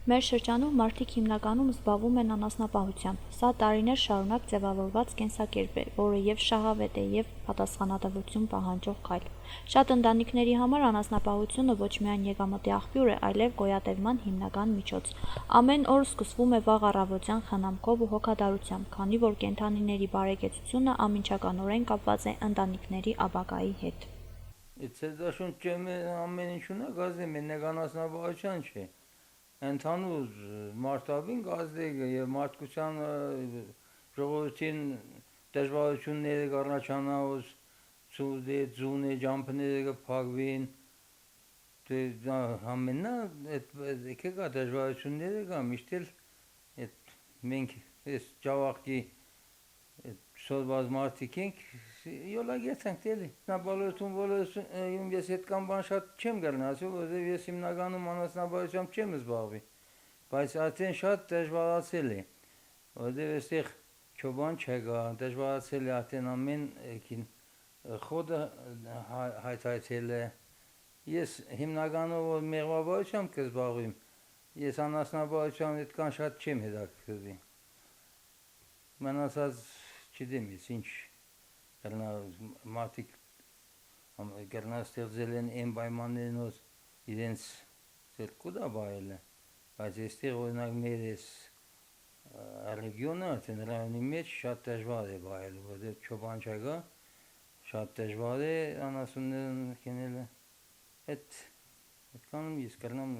Մեր շրջանում մարդիկ հիմնականում զբաղվում են անասնապահությամբ։ Սա տարիներ շարունակ ձևավորված կենսակերպ է, որը և շահավետ է, և պատասխանատվություն պահանջող քայլ։ Շատ ընտանիքների համար անասնապահությունը ոչ միայն եկամտի աղբյուր է, այլև գոյատևման հիմնական միջոց։ Ամեն օր սկսվում է վաղ առավոտյան խնամքով ու հոգատարությամբ, քանի որ կենդանիների բարեկեցությունը անմիջականորեն կապված է ընտանիքների ապագայի հետ։ Ամեն ինչ ունա գազի, մենակ անասնապահության չէ։ Ընդհանուր մարդավին գազդեգը և մարդկության ժողովրդին դժվարությունները կառնչանաուս ձուն է ջամփները կփակվին ամենա կա դժվարությունները կա միշտ էլ մենք այս ջավախքի սորված մարդիկ ենք յոլագեց ենք դելի նապոլեթուն ես հետ կամ բան շատ չեմ գտնացել որովհետև ես հիմնականում անասնապահությամբ չեմ զբաղվի բայց արդեն շատ դժվարացել է որովհետև այստեղ չոբան չկա դժվարացել է արդեն ամեն խոդը հայթայթել է ես հիմնականում որ մեղվաբարությամբ կզբաղվեմ ես անասնապահությամբ այդքան շատ չեմ հետաքրքրվի մնացած չգիտեմ ես ինչ մարդիկ ստեղծել են այն պայմաններով իրենց կուտա բայել է բայց այստեղ օրինակ մեր այս ռեգիոնը արդեն ռայոնի մեջ շատ դժվար է բայել որովհետև չոբան չկա շատ դժվար է անասունները քնելը այդքանում ես կրնամ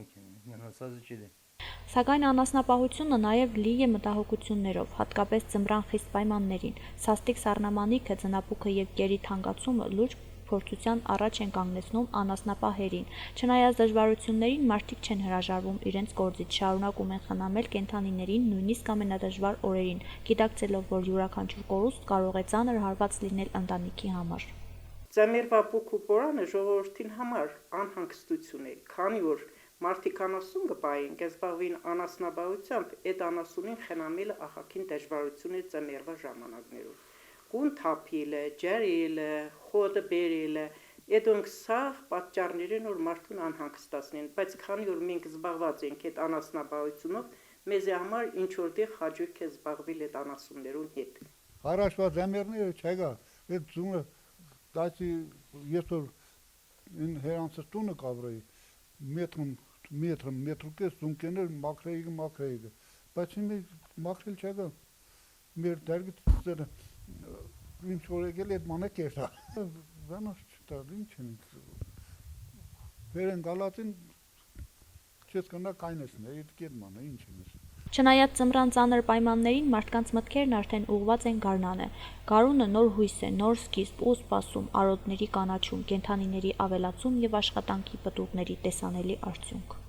մնացածը չգիտեմ Սակայն անասնապահությունը նաև լի է մտահոգություններով, հատկապես ձմռան խիստ պայմաններին։ Սաստիկ սառնամանիքը, ձնապուկը և կերի թանկացումը լուրջ փորձության առաջ են կանգնեցնում անասնապահերին։ Չնայած դժվարություններին մարդիկ չեն հրաժարվում իրենց գործից, շարունակում են խնամել կենդանիներին նույնիսկ ամենադժվար օրերին, գիտակցելով, որ յուրաքանչյուր կորուստ կարող է ծանր հարված լինել ընտանիքի համար։ Ձմեռվա պուկ ու պորանը ժողովրդին համար անհանգստություն է, քանի որ մարդիկ անասուն կպային, կզբաղվին անասնապահությամբ, այդ անասունին խնամելը ահագին դժվարություն է ձմեռվա ժամանակներում։ Գուն թափիլը, ջերիլը, խոտը բերիլը, այդոնք սա պատճառներ են, որ մարդուն անհանգստացնեն, բայց քանի որ մենք զբաղված ենք այդ անասնապահությունով, մեզ համար ինչ որտեղ հաճույք է զբաղվել այդ անասուններուն հետ։ Առաջվա ձմեռները չկա, այդ ձունը դասի ես որ հերանցս տունը կավրեի մետր կես զունկեներ մակրեիգը բայց մակրել չկա մեր դերգիցները ինչ որ եկել այդ մանա կերտա վանաս չտալ ինչ են վերեն գալատին չես կնա կայնեսն է այդ կետ մանա ինչ են Չնայած ձմռան ծանր պայմաններին մարդկանց մտքերն արդեն ուղղված են գարնանը։ Գարունը նոր հույս է, նոր սկիզբ ու սպասում, արոտների կանաչում, կենդանիների ավելացում և աշխատանքի պտուղների տեսանելի արդյունք։